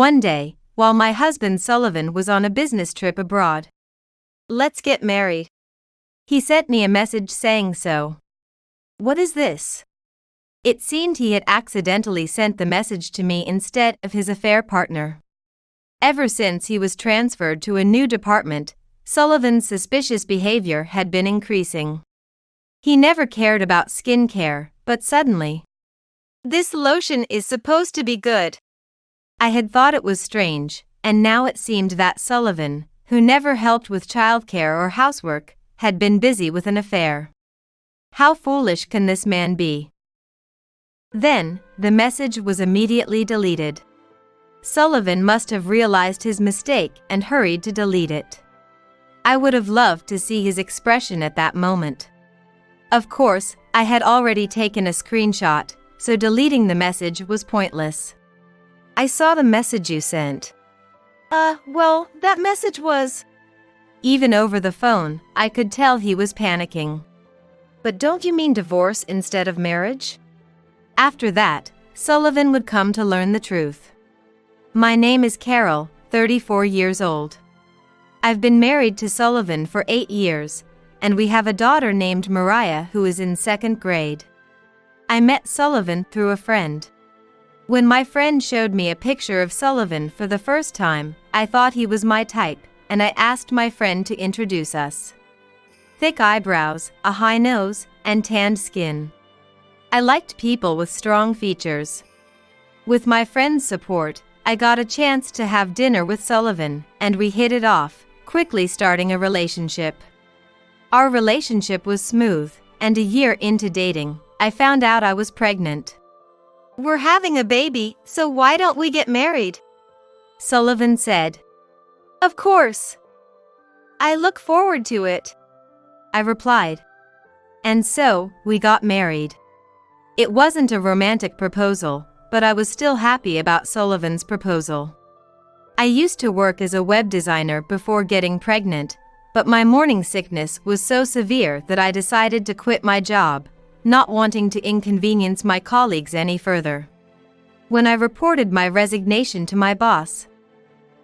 one day, while my husband Sullivan was on a business trip abroad. "Let's get married." He sent me a message saying so. What is this? It seemed he had accidentally sent the message to me instead of his affair partner. Ever since he was transferred to a new department, Sullivan's suspicious behavior had been increasing. He never cared about skincare, but suddenly, "This lotion is supposed to be good." I had thought it was strange, and now it seemed that Sullivan, who never helped with childcare or housework, had been busy with an affair. How foolish can this man be? Then, the message was immediately deleted. Sullivan must have realized his mistake and hurried to delete it. I would have loved to see his expression at that moment. Of course, I had already taken a screenshot, so deleting the message was pointless. "I saw the message you sent." Well, that message was..." Even over the phone, I could tell he was panicking. "But don't you mean divorce instead of marriage?" After that, Sullivan would come to learn the truth. My name is Carol, 34 years old. I've been married to Sullivan for 8 years, and we have a daughter named Mariah who is in 2nd grade. I met Sullivan through a friend. When my friend showed me a picture of Sullivan for the first time, I thought he was my type, and I asked my friend to introduce us. Thick eyebrows, a high nose, and tanned skin. I liked people with strong features. With my friend's support, I got a chance to have dinner with Sullivan, and we hit it off, quickly starting a relationship. Our relationship was smooth, and a year into dating, I found out I was pregnant. "We're having a baby, so why don't we get married?" Sullivan said. "Of course. I look forward to it," I replied. And so, we got married. It wasn't a romantic proposal, but I was still happy about Sullivan's proposal. I used to work as a web designer before getting pregnant, but my morning sickness was so severe that I decided to quit my job, not wanting to inconvenience my colleagues any further. When I reported my resignation to my boss,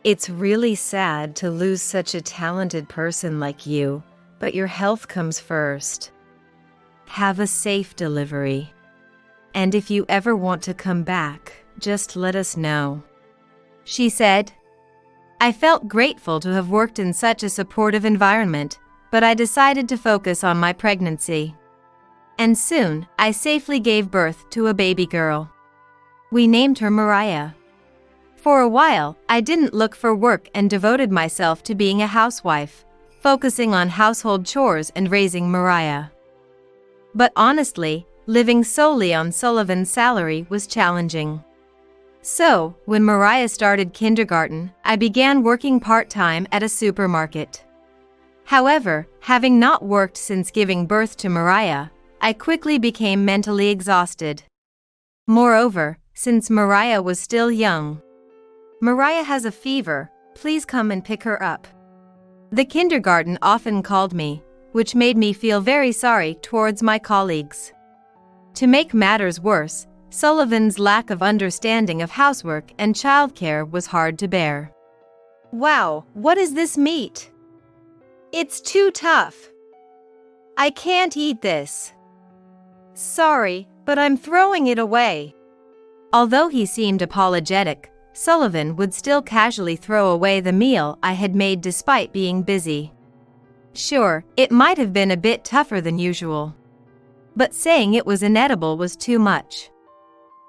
"It's really sad to lose such a talented person like you, but your health comes first. Have a safe delivery. And if you ever want to come back, just let us know," she said. I felt grateful to have worked in such a supportive environment, but I decided to focus on my pregnancy. And soon, I safely gave birth to a baby girl. We named her Mariah. For a while, I didn't look for work and devoted myself to being a housewife, focusing on household chores and raising Mariah. But honestly, living solely on Sullivan's salary was challenging. So, when Mariah started kindergarten, I began working part-time at a supermarket. However, having not worked since giving birth to Mariah, I quickly became mentally exhausted. Moreover, since Mariah was still young. "Mariah has a fever, please come and pick her up." The kindergarten often called me, which made me feel very sorry towards my colleagues. To make matters worse, Sullivan's lack of understanding of housework and childcare was hard to bear. "Wow, what is this meat? It's too tough. I can't eat this. Sorry, but I'm throwing it away." Although he seemed apologetic, Sullivan would still casually throw away the meal I had made despite being busy. Sure, it might have been a bit tougher than usual. But saying it was inedible was too much.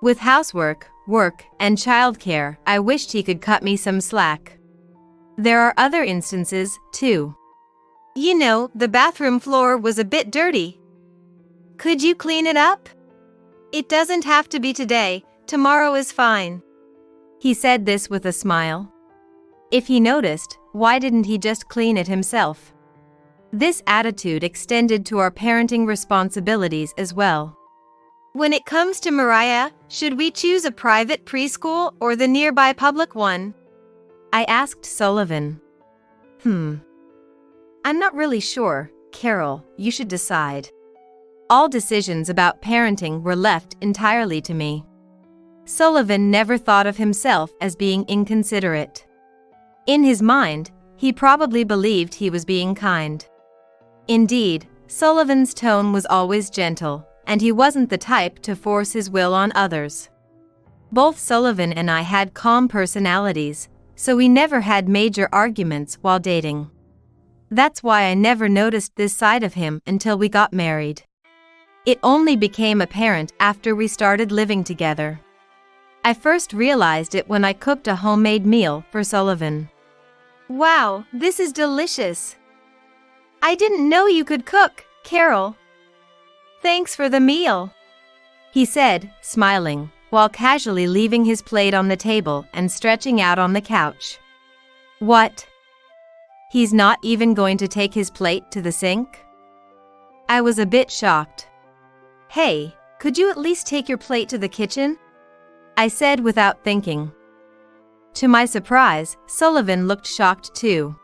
With housework, work, and childcare, I wished he could cut me some slack. There are other instances, too. "You know, the bathroom floor was a bit dirty. Could you clean it up? It doesn't have to be today, tomorrow is fine." He said this with a smile. If he noticed, why didn't he just clean it himself? This attitude extended to our parenting responsibilities as well. "When it comes to Mariah, should we choose a private preschool or the nearby public one?" I asked Sullivan. I'm not really sure, Carol, you should decide." All decisions about parenting were left entirely to me. Sullivan never thought of himself as being inconsiderate. In his mind, he probably believed he was being kind. Indeed, Sullivan's tone was always gentle, and he wasn't the type to force his will on others. Both Sullivan and I had calm personalities, so we never had major arguments while dating. That's why I never noticed this side of him until we got married. It only became apparent after we started living together. I first realized it when I cooked a homemade meal for Sullivan. "Wow, this is delicious. I didn't know you could cook, Carol. Thanks for the meal," he said, smiling, while casually leaving his plate on the table and stretching out on the couch. What? He's not even going to take his plate to the sink? I was a bit shocked. "Hey, could you at least take your plate to the kitchen?" I said without thinking. To my surprise, Sullivan looked shocked too.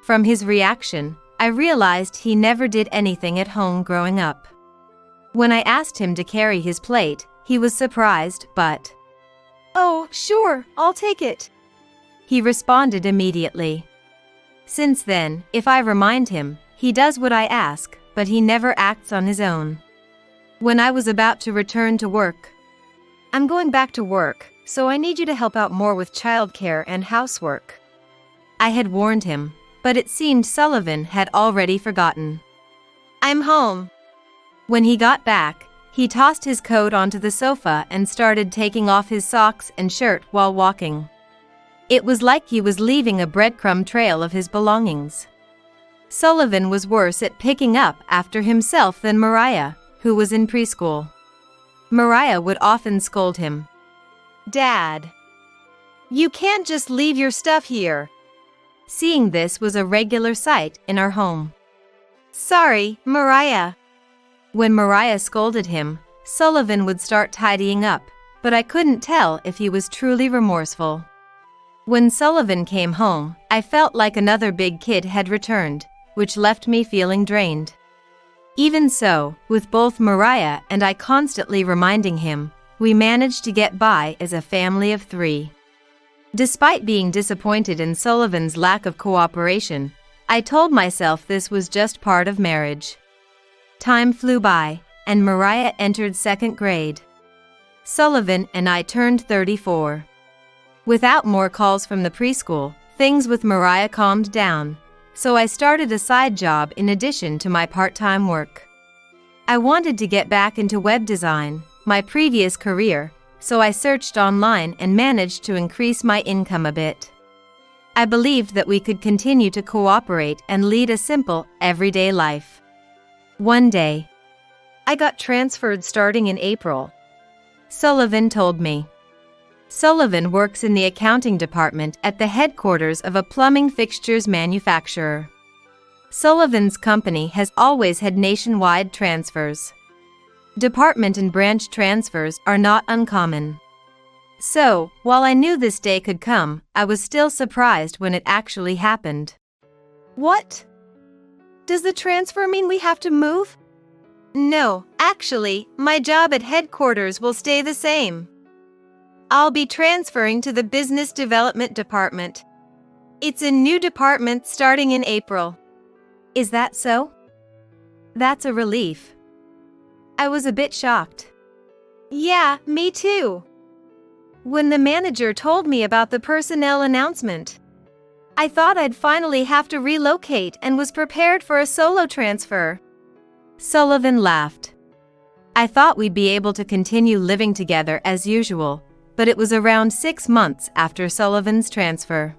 From his reaction, I realized he never did anything at home growing up. When I asked him to carry his plate, he was surprised, but, "Oh, sure, I'll take it," he responded immediately. Since then, if I remind him, he does what I ask, but he never acts on his own. When I was about to return to work, "I'm going back to work, so I need you to help out more with childcare and housework," I had warned him, but it seemed Sullivan had already forgotten. "I'm home." When he got back, he tossed his coat onto the sofa and started taking off his socks and shirt while walking. It was like he was leaving a breadcrumb trail of his belongings. Sullivan was worse at picking up after himself than Mariah, who was in preschool. Mariah would often scold him. "Dad, you can't just leave your stuff here." Seeing this was a regular sight in our home. "Sorry, Mariah." When Mariah scolded him, Sullivan would start tidying up, but I couldn't tell if he was truly remorseful. When Sullivan came home, I felt like another big kid had returned, which left me feeling drained. Even so, with both Mariah and I constantly reminding him, we managed to get by as a family of 3. Despite being disappointed in Sullivan's lack of cooperation, I told myself this was just part of marriage. Time flew by, and Mariah entered 2nd grade. Sullivan and I turned 34. Without more calls from the preschool, things with Mariah calmed down, so I started a side job in addition to my part-time work. I wanted to get back into web design, my previous career, so I searched online and managed to increase my income a bit. I believed that we could continue to cooperate and lead a simple, everyday life. One day, I got transferred starting in April, Sullivan told me. Sullivan works in the accounting department at the headquarters of a plumbing fixtures manufacturer. Sullivan's company has always had nationwide transfers. Department and branch transfers are not uncommon. So, while I knew this day could come, I was still surprised when it actually happened. "What? Does the transfer mean we have to move?" "No, actually, my job at headquarters will stay the same. I'll be transferring to the Business Development Department. It's a new department starting in April." "Is that so?" That's a relief. I was a bit shocked. "Yeah, me too." When the manager told me about the personnel announcement, I thought I'd finally have to relocate and was prepared for a solo transfer. Sullivan laughed. I thought we'd be able to continue living together as usual, but it was around 6 months after Sullivan's transfer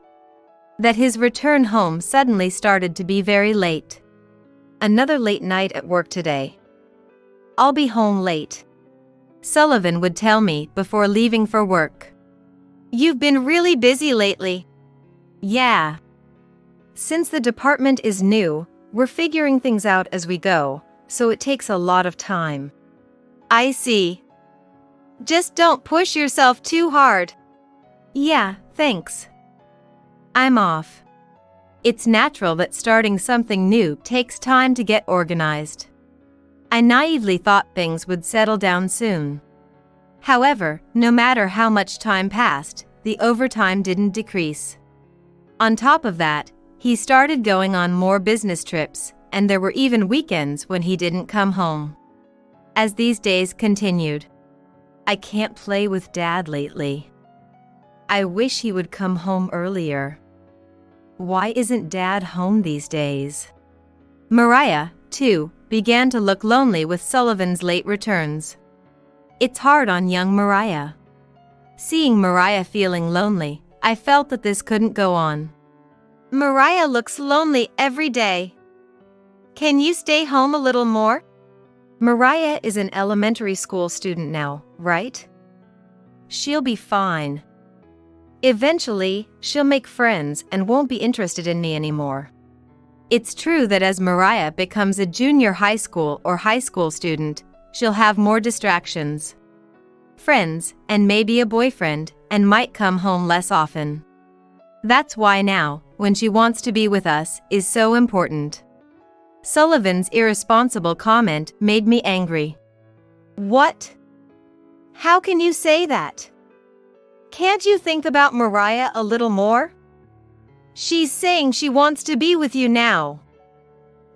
that his return home suddenly started to be very late. "Another late night at work today. I'll be home late," Sullivan would tell me before leaving for work. "You've been really busy lately." "Yeah. Since the department is new, we're figuring things out as we go, so it takes a lot of time." "I see. Just don't push yourself too hard." "Yeah, thanks. I'm off." It's natural that starting something new takes time to get organized. I naively thought things would settle down soon. However, no matter how much time passed, the overtime didn't decrease. On top of that, he started going on more business trips, and there were even weekends when he didn't come home. As these days continued, I can't play with Dad lately. I wish he would come home earlier. Why isn't Dad home these days? Mariah, too, began to look lonely with Sullivan's late returns. It's hard on young Mariah. Seeing Mariah feeling lonely, I felt that this couldn't go on. Mariah looks lonely every day. Can you stay home a little more? Mariah is an elementary school student now, right? She'll be fine. Eventually, she'll make friends and won't be interested in me anymore. It's true that as Mariah becomes a junior high school or high school student, she'll have more distractions. Friends, and maybe a boyfriend, and might come home less often. That's why now, when she wants to be with us, is so important. Sullivan's irresponsible comment made me angry. What? How can you say that? Can't you think about Mariah a little more? She's saying she wants to be with you now.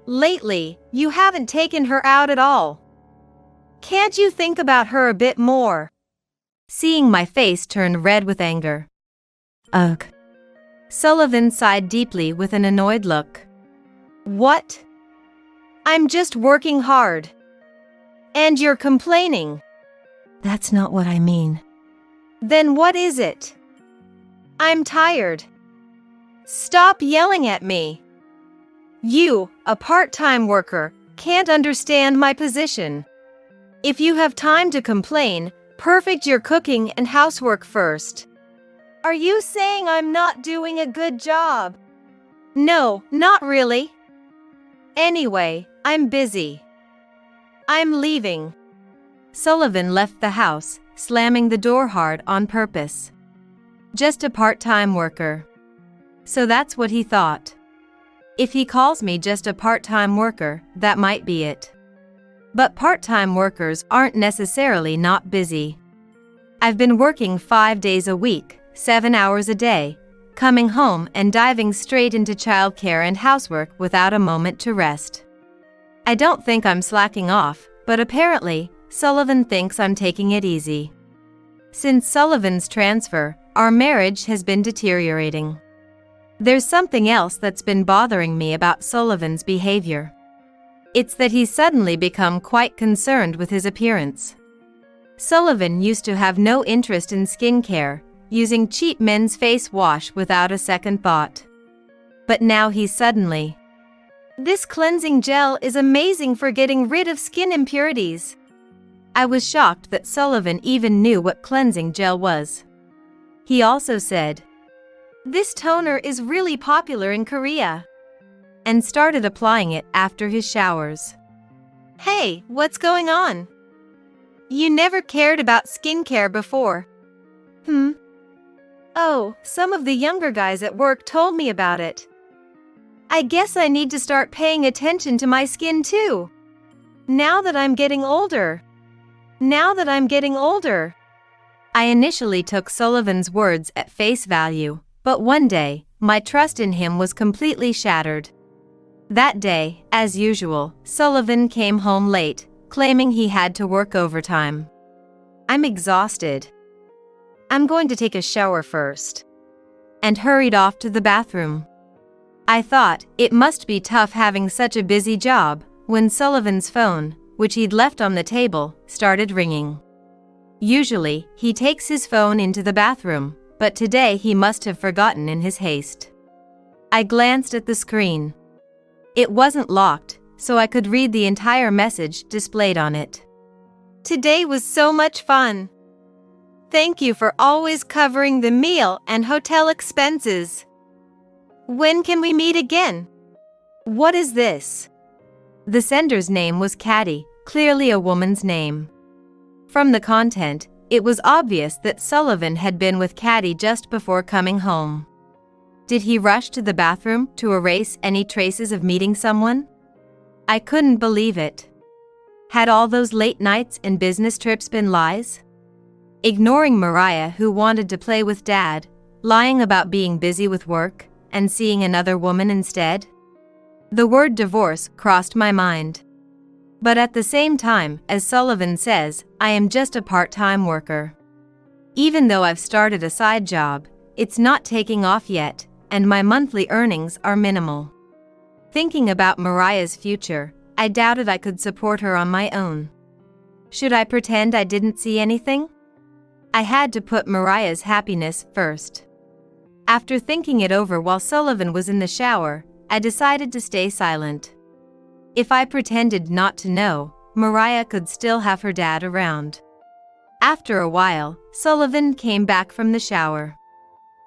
Lately, you haven't taken her out at all. Can't you think about her a bit more? Seeing my face turn red with anger. Ugh. Sullivan sighed deeply with an annoyed look. What? I'm just working hard. And you're complaining. That's not what I mean. Then what is it? I'm tired. Stop yelling at me. You, a part-time worker, can't understand my position. If you have time to complain, perfect your cooking and housework first. Are you saying I'm not doing a good job? No, not really. Anyway, I'm busy. I'm leaving. Sullivan left the house, slamming the door hard on purpose. Just a part-time worker. So that's what he thought. If he calls me just a part-time worker, that might be it. But part-time workers aren't necessarily not busy. I've been working 5 days a week, 7 hours a day, coming home and diving straight into childcare and housework without a moment to rest. I don't think I'm slacking off, but apparently, Sullivan thinks I'm taking it easy. Since Sullivan's transfer, our marriage has been deteriorating. There's something else that's been bothering me about Sullivan's behavior. It's that he's suddenly become quite concerned with his appearance. Sullivan used to have no interest in skincare, using cheap men's face wash without a second thought. But now he's suddenly, "This cleansing gel is amazing for getting rid of skin impurities." I was shocked that Sullivan even knew what cleansing gel was. He also said, "This toner is really popular in Korea," and started applying it after his showers. Hey, what's going on? You never cared about skincare before. Oh, some of the younger guys at work told me about it. I guess I need to start paying attention to my skin too. Now that I'm getting older. I initially took Sullivan's words at face value, but one day, my trust in him was completely shattered. That day, as usual, Sullivan came home late, claiming he had to work overtime. I'm exhausted. I'm going to take a shower first. And hurried off to the bathroom. I thought it must be tough having such a busy job, when Sullivan's phone, which he'd left on the table, started ringing. Usually, he takes his phone into the bathroom, but today he must have forgotten in his haste. I glanced at the screen. It wasn't locked, so I could read the entire message displayed on it. Today was so much fun. Thank you for always covering the meal and hotel expenses. When can we meet again? What is this? The sender's name was Caddy, clearly a woman's name. From the content, it was obvious that Sullivan had been with Caddy just before coming home. Did he rush to the bathroom to erase any traces of meeting someone? I couldn't believe it. Had all those late nights and business trips been lies? ignoring Mariah, who wanted to play with Dad, lying about being busy with work, and seeing another woman instead? The word divorce crossed my mind. But at the same time, as Sullivan says, I am just a part-time worker. Even though I've started a side job, it's not taking off yet, and my monthly earnings are minimal. Thinking about Mariah's future, I doubted I could support her on my own. Should I pretend I didn't see anything? I had to put Mariah's happiness first. After thinking it over while Sullivan was in the shower, I decided to stay silent. If I pretended not to know, Mariah could still have her dad around. After a while, Sullivan came back from the shower.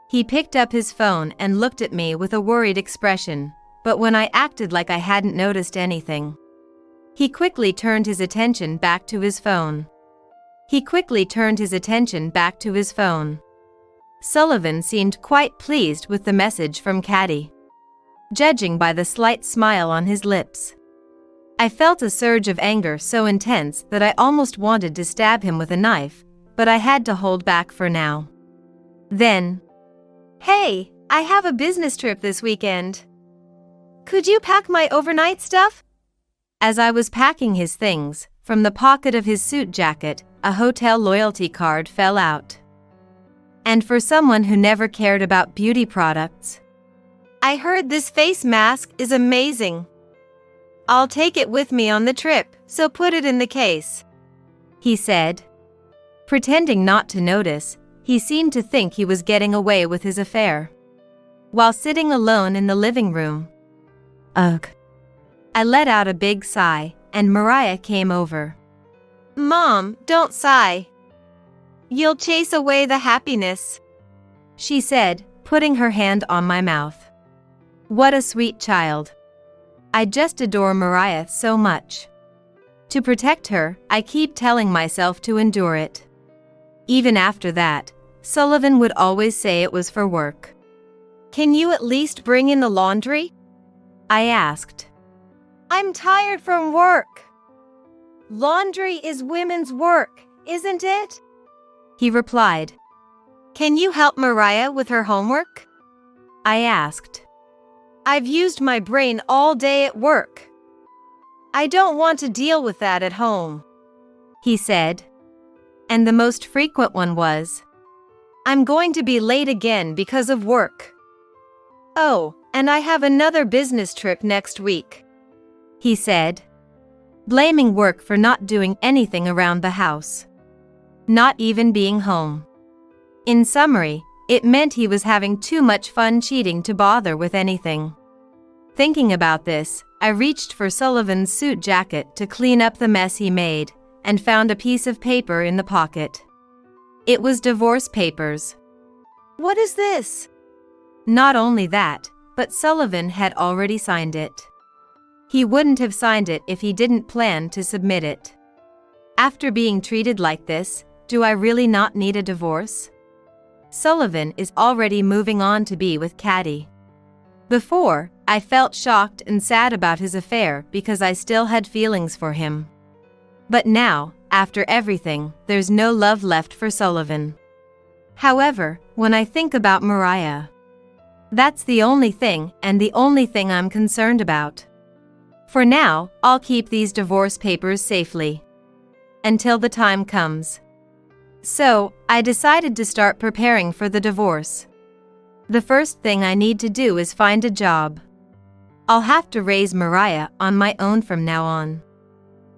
He picked up his phone and looked at me with a worried expression, but when I acted like I hadn't noticed anything, he quickly turned his attention back to his phone. Sullivan seemed quite pleased with the message from Caddy, judging by the slight smile on his lips. I felt a surge of anger so intense that I almost wanted to stab him with a knife, but I had to hold back for now. Then, "Hey, I have a business trip this weekend. Could you pack my overnight stuff?" As I was packing his things, from the pocket of his suit jacket, a hotel loyalty card fell out. And for someone who never cared about beauty products, "I heard this face mask is amazing. I'll take it with me on the trip, so put it in the case," he said. Pretending not to notice, he seemed to think he was getting away with his affair. While sitting alone in the living room, ugh, I let out a big sigh, and Mariah came over. "Mom, don't sigh. You'll chase away the happiness," she said, putting her hand on my mouth. What a sweet child. I just adore Mariah so much. To protect her, I keep telling myself to endure it. Even after that, Sullivan would always say it was for work. "Can you at least bring in the laundry?" I asked. "I'm tired from work." "Laundry is women's work, isn't it?" he replied. "Can you help Mariah with her homework?" I asked. "I've used my brain all day at work. I don't want to deal with that at home," he said. And the most frequent one was, "I'm going to be late again because of work. Oh, and I have another business trip next week," he said, blaming work for not doing anything around the house, not even being home. In summary, it meant he was having too much fun cheating to bother with anything. Thinking about this, I reached for Sullivan's suit jacket to clean up the mess he made, and found a piece of paper in the pocket. It was divorce papers. "What is this?" Not only that, but Sullivan had already signed it. He wouldn't have signed it if he didn't plan to submit it. After being treated like this, do I really not need a divorce? Sullivan is already moving on to be with Caddy. Before, I felt shocked and sad about his affair because I still had feelings for him. But now, after everything, there's no love left for Sullivan. However, when I think about Mariah, that's the only thing and the only thing I'm concerned about. For now, I'll keep these divorce papers safely until the time comes. So, I decided to start preparing for the divorce. The first thing I need to do is find a job. I'll have to raise Mariah on my own from now on.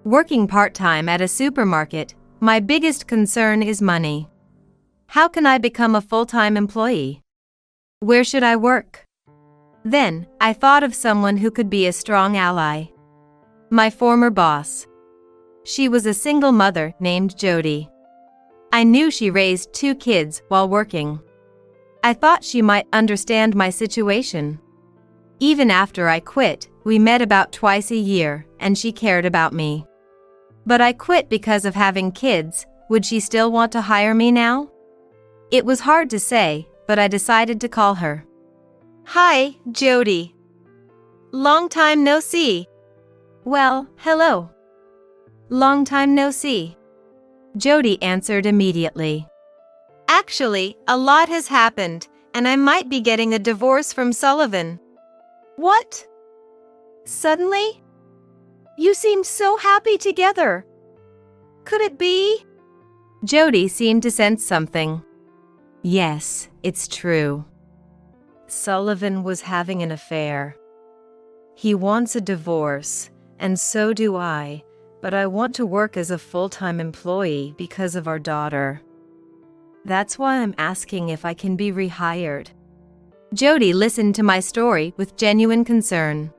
Working part-time at a supermarket, my biggest concern is money. How can I become a full-time employee? Where should I work? Then, I thought of someone who could be a strong ally. My former boss. She was a single mother named Jody. I knew she raised 2 kids while working. I thought she might understand my situation. Even after I quit, we met about twice a year, and she cared about me. But I quit because of having kids. Would she still want to hire me now? It was hard to say, but I decided to call her. "Hi, Jody. Long time no see." "Well, hello. Long time no see." Jody answered immediately. Actually, a lot has happened, and I might be getting a divorce from Sullivan. What? Suddenly? You seemed so happy together. Could it be? Jody seemed to sense something. Yes, it's true. Sullivan was having an affair. He wants a divorce, and so do I, but I want to work as a full-time employee because of our daughter. That's why I'm asking if I can be rehired. Jody listened to my story with genuine concern.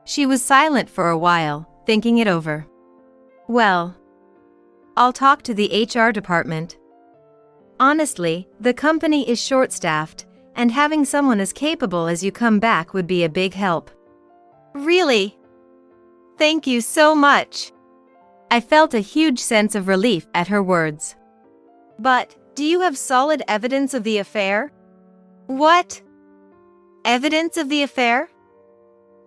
She was silent for a while, thinking it over. Well, I'll talk to the HR department. Honestly, the company is short-staffed, and having someone as capable as you come back would be a big help. Really? Thank you so much. I felt a huge sense of relief at her words. But, do you have solid evidence of the affair? What? Evidence of the affair?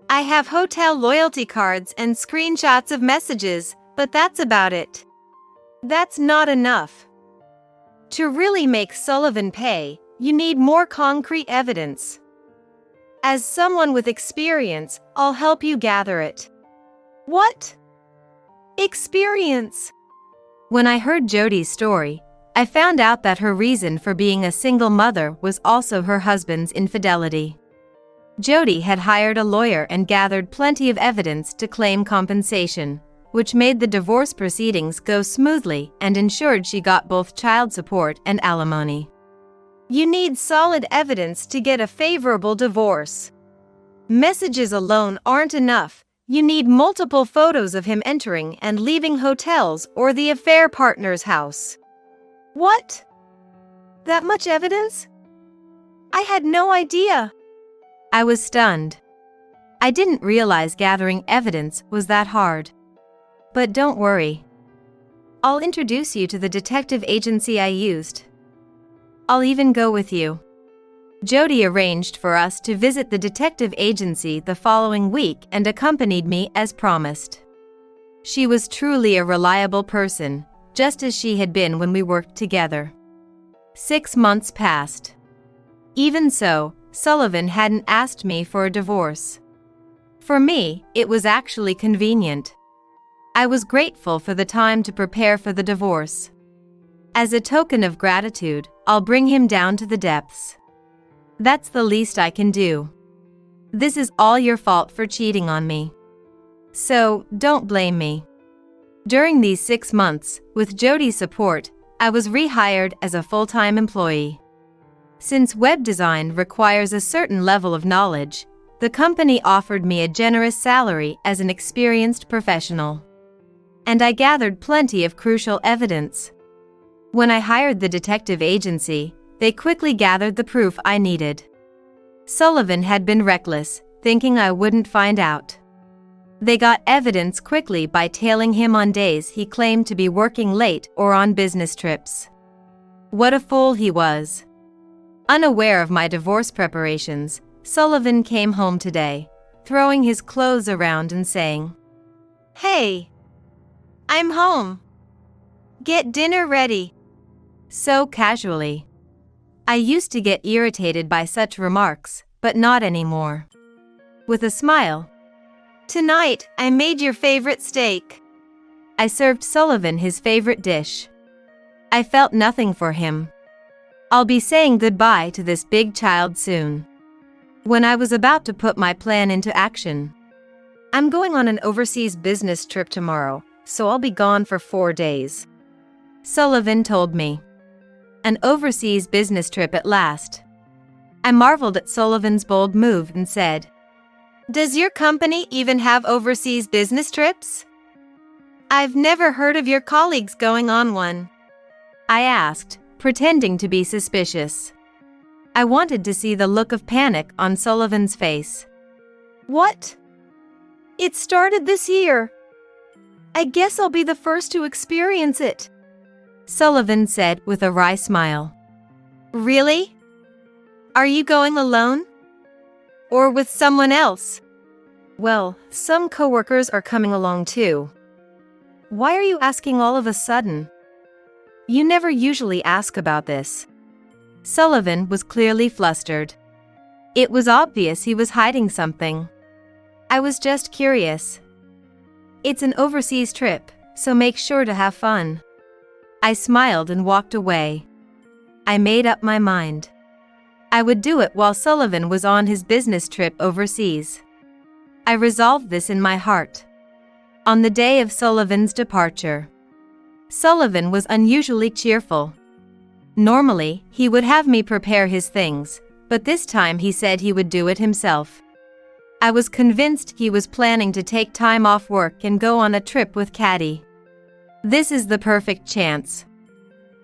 I have hotel loyalty cards and screenshots of messages, but that's about it. That's not enough. To really make Sullivan pay, you need more concrete evidence. As someone with experience, I'll help you gather it. What? Experience? When I heard Jody's story, I found out that her reason for being a single mother was also her husband's infidelity. Jody had hired a lawyer and gathered plenty of evidence to claim compensation, which made the divorce proceedings go smoothly and ensured she got both child support and alimony. You need solid evidence to get a favorable divorce. Messages alone aren't enough. You need multiple photos of him entering and leaving hotels or the affair partner's house. What? That much evidence? I had no idea. I was stunned. I didn't realize gathering evidence was that hard. But don't worry. I'll introduce you to the detective agency I used. I'll even go with you. Jody arranged for us to visit the detective agency the following week and accompanied me as promised. She was truly a reliable person, just as she had been when we worked together. 6 months passed. Even so, Sullivan hadn't asked me for a divorce. For me, it was actually convenient. I was grateful for the time to prepare for the divorce. As a token of gratitude, I'll bring him down to the depths. That's the least I can do. This is all your fault for cheating on me. So, don't blame me. During these 6 months, with Jody's support, I was rehired as a full-time employee. Since web design requires a certain level of knowledge, the company offered me a generous salary as an experienced professional. And I gathered plenty of crucial evidence. When I hired the detective agency, they quickly gathered the proof I needed. Sullivan had been reckless, thinking I wouldn't find out. They got evidence quickly by tailing him on days he claimed to be working late or on business trips. What a fool he was. Unaware of my divorce preparations, Sullivan came home today, throwing his clothes around and saying, "Hey, I'm home. Get dinner ready." So casually. I used to get irritated by such remarks, but not anymore. With a smile, "Tonight, I made your favorite steak." I served Sullivan his favorite dish. I felt nothing for him. I'll be saying goodbye to this big child soon. When I was about to put my plan into action, "I'm going on an overseas business trip tomorrow, so I'll be gone for 4 days," Sullivan told me. An overseas business trip at last. I marveled at Sullivan's bold move and said, "Does your company even have overseas business trips? I've never heard of your colleagues going on one," I asked, pretending to be suspicious. I wanted to see the look of panic on Sullivan's face. "What? It started this year. I guess I'll be the first to experience it," Sullivan said with a wry smile. "Really? Are you going alone? Or with someone else?" "Well, some coworkers are coming along too." "Why are you asking all of a sudden? You never usually ask about this. Sullivan was clearly flustered. It was obvious he was hiding something. I was just curious. It's an overseas trip, so make sure to have fun. I smiled and walked away. I made up my mind. I would do it while Sullivan was on his business trip overseas. I resolved this in my heart. On the day of Sullivan's departure, Sullivan was unusually cheerful. Normally, he would have me prepare his things, but this time he said he would do it himself. I was convinced he was planning to take time off work and go on a trip with Caddy. This is the perfect chance.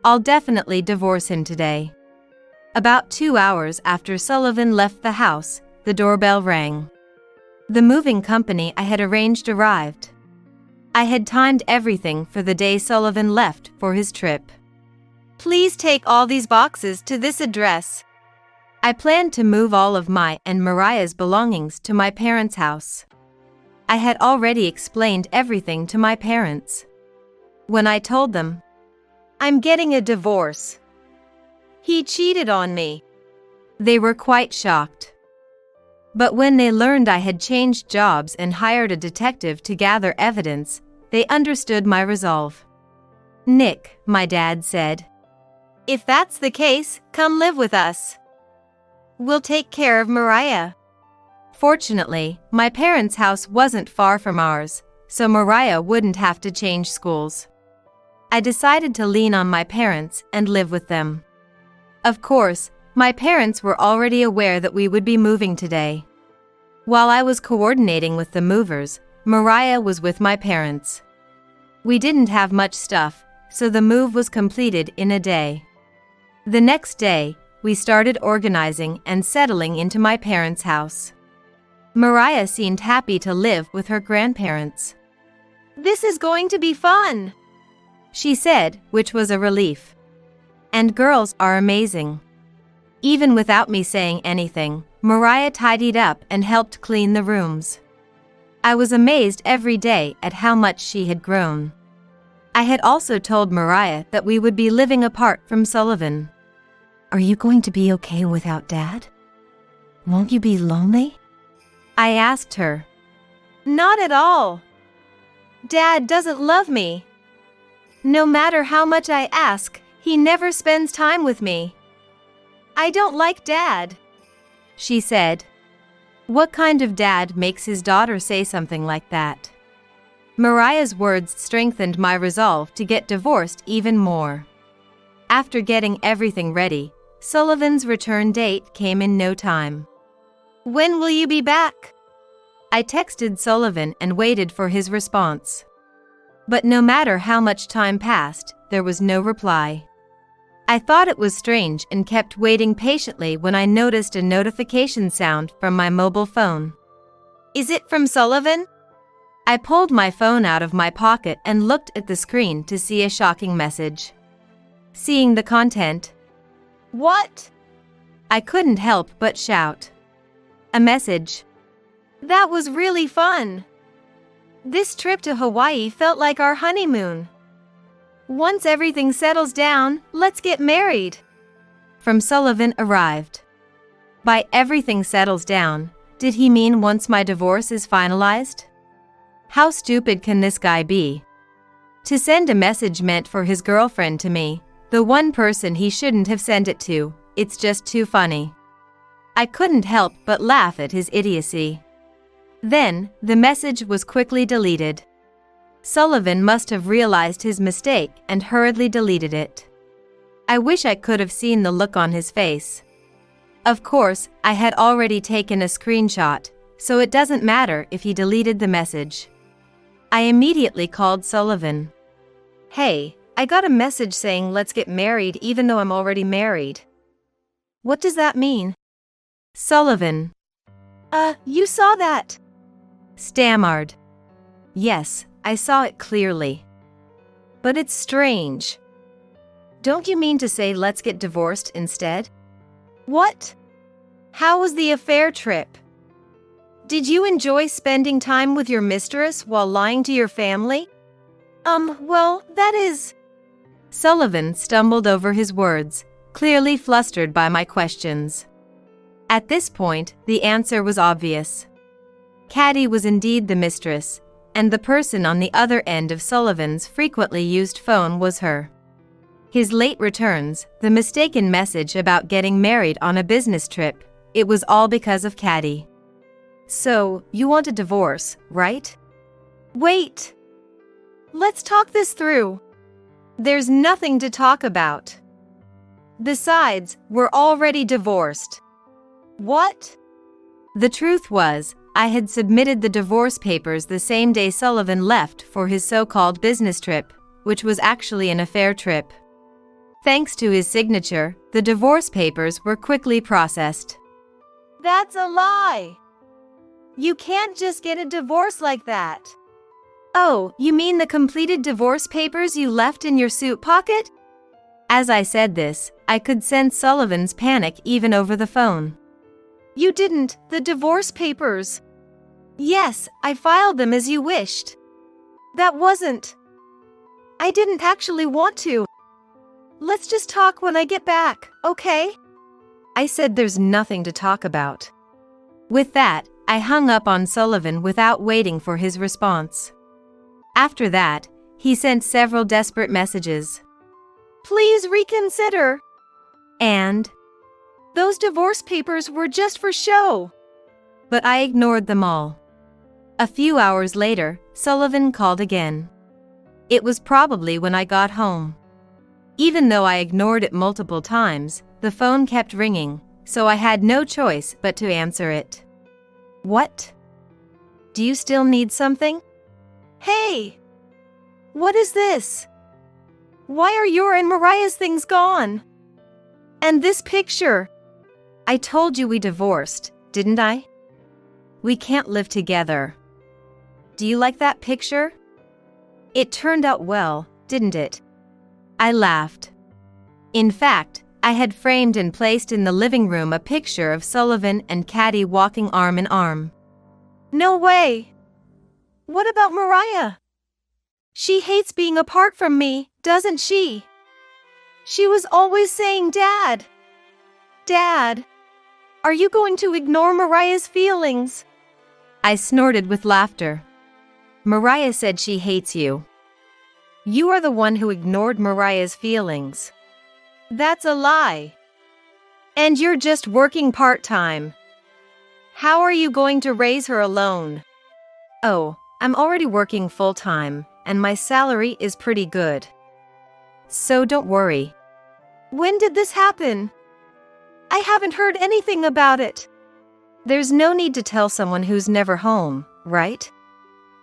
I'll definitely divorce him today. About 2 hours after Sullivan left the house, the doorbell rang. The moving company I had arranged arrived. I had timed everything for the day Sullivan left for his trip. Please take all these boxes to this address. I planned to move all of my and Mariah's belongings to my parents' house. I had already explained everything to my parents. When I told them, I'm getting a divorce. He cheated on me. They were quite shocked. But when they learned I had changed jobs and hired a detective to gather evidence, they understood my resolve. Nick, my dad said, if that's the case, come live with us. We'll take care of Mariah. Fortunately, my parents' house wasn't far from ours, so Mariah wouldn't have to change schools. I decided to lean on my parents and live with them. Of course, my parents were already aware that we would be moving today. While I was coordinating with the movers, Mariah was with my parents. We didn't have much stuff, so the move was completed in a day. The next day, we started organizing and settling into my parents' house. Mariah seemed happy to live with her grandparents. This is going to be fun, she said, which was a relief. And girls are amazing. Even without me saying anything, Mariah tidied up and helped clean the rooms. I was amazed every day at how much she had grown. I had also told Mariah that we would be living apart from Sullivan. Are you going to be okay without Dad? Won't you be lonely? I asked her. Not at all. Dad doesn't love me. No matter how much I ask, he never spends time with me. I don't like Dad, she said. What kind of dad makes his daughter say something like that? Mariah's words strengthened my resolve to get divorced even more. After getting everything ready, Sullivan's return date came in no time. When will you be back? I texted Sullivan and waited for his response. But no matter how much time passed, there was no reply. I thought it was strange and kept waiting patiently when I noticed a notification sound from my mobile phone. Is it from Sullivan? I pulled my phone out of my pocket and looked at the screen to see a shocking message. Seeing the content, what? I couldn't help but shout. A message. That was really fun. This trip to Hawaii felt like our honeymoon. Once everything settles down, let's get married. From Sullivan arrived. By everything settles down, did he mean once my divorce is finalized? How stupid can this guy be? To send a message meant for his girlfriend to me, the one person he shouldn't have sent it to, it's just too funny. I couldn't help but laugh at his idiocy. Then, the message was quickly deleted. Sullivan must have realized his mistake and hurriedly deleted it. I wish I could have seen the look on his face. Of course, I had already taken a screenshot, so it doesn't matter if he deleted the message. I immediately called Sullivan. Hey, I got a message saying let's get married even though I'm already married. What does that mean? Sullivan. You saw that? Stammered. Yes, I saw it clearly. But it's strange. Don't you mean to say let's get divorced instead? What? How was the affair trip? Did you enjoy spending time with your mistress while lying to your family? Well, that is... Sullivan stumbled over his words, clearly flustered by my questions. At this point, the answer was obvious. Caddy was indeed the mistress, and the person on the other end of Sullivan's frequently used phone was her. His late returns, the mistaken message about getting married on a business trip, it was all because of Caddy. So, you want a divorce, right? Wait! Let's talk this through. There's nothing to talk about. Besides, we're already divorced. What? The truth was, I had submitted the divorce papers the same day Sullivan left for his so-called business trip, which was actually an affair trip. Thanks to his signature, the divorce papers were quickly processed. That's a lie! You can't just get a divorce like that. Oh, you mean the completed divorce papers you left in your suit pocket? As I said this, I could sense Sullivan's panic even over the phone. You didn't, the divorce papers. Yes, I filed them as you wished. That wasn't. I didn't actually want to. Let's just talk when I get back, okay? I said there's nothing to talk about. With that, I hung up on Sullivan without waiting for his response. After that, he sent several desperate messages. Please reconsider. And those divorce papers were just for show. But I ignored them all. A few hours later, Sullivan called again. It was probably when I got home. Even though I ignored it multiple times, the phone kept ringing, so I had no choice but to answer it. What? Do you still need something? Hey! What is this? Why are your and Mariah's things gone? And this picture? I told you we divorced, didn't I? We can't live together. Do you like that picture? It turned out well, didn't it? I laughed. In fact, I had framed and placed in the living room a picture of Sullivan and Caddy walking arm in arm. No way! What about Mariah? She hates being apart from me, doesn't she? She was always saying, Dad! Dad! Are you going to ignore Mariah's feelings? I snorted with laughter. Mariah said she hates you. You are the one who ignored Mariah's feelings. That's a lie. And you're just working part-time. How are you going to raise her alone? Oh, I'm already working full-time, and my salary is pretty good. So don't worry. When did this happen? I haven't heard anything about it. There's no need to tell someone who's never home, right?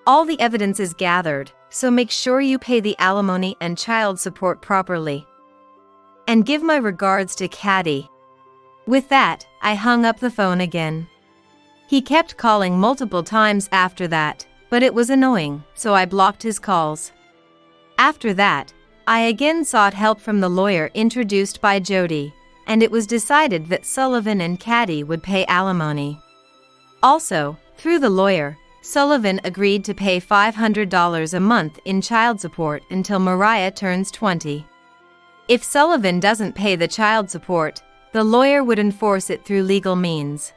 All the evidence is gathered, so make sure you pay the alimony and child support properly. And give my regards to Caddy. With that, I hung up the phone again. He kept calling multiple times after that, but it was annoying, so I blocked his calls. After that, I again sought help from the lawyer introduced by Jody, and it was decided that Sullivan and Caddy would pay alimony. Also, through the lawyer, Sullivan agreed to pay $500 a month in child support until Mariah turns 20. If Sullivan doesn't pay the child support, the lawyer would enforce it through legal means.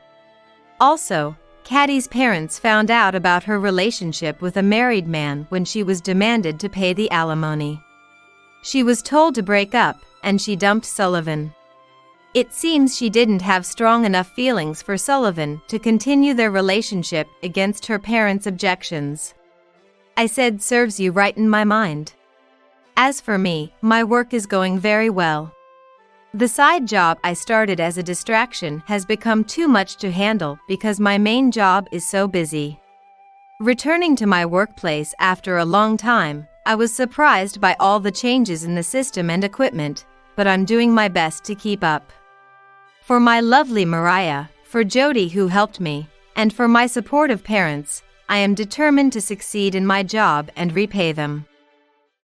Also, Caddy's parents found out about her relationship with a married man when she was demanded to pay the alimony. She was told to break up, and she dumped Sullivan. It seems she didn't have strong enough feelings for Sullivan to continue their relationship against her parents' objections. I said, serves you right in my mind. As for me, my work is going very well. The side job I started as a distraction has become too much to handle because my main job is so busy. Returning to my workplace after a long time, I was surprised by all the changes in the system and equipment, but I'm doing my best to keep up. For my lovely Mariah, for Jody who helped me, and for my supportive parents, I am determined to succeed in my job and repay them.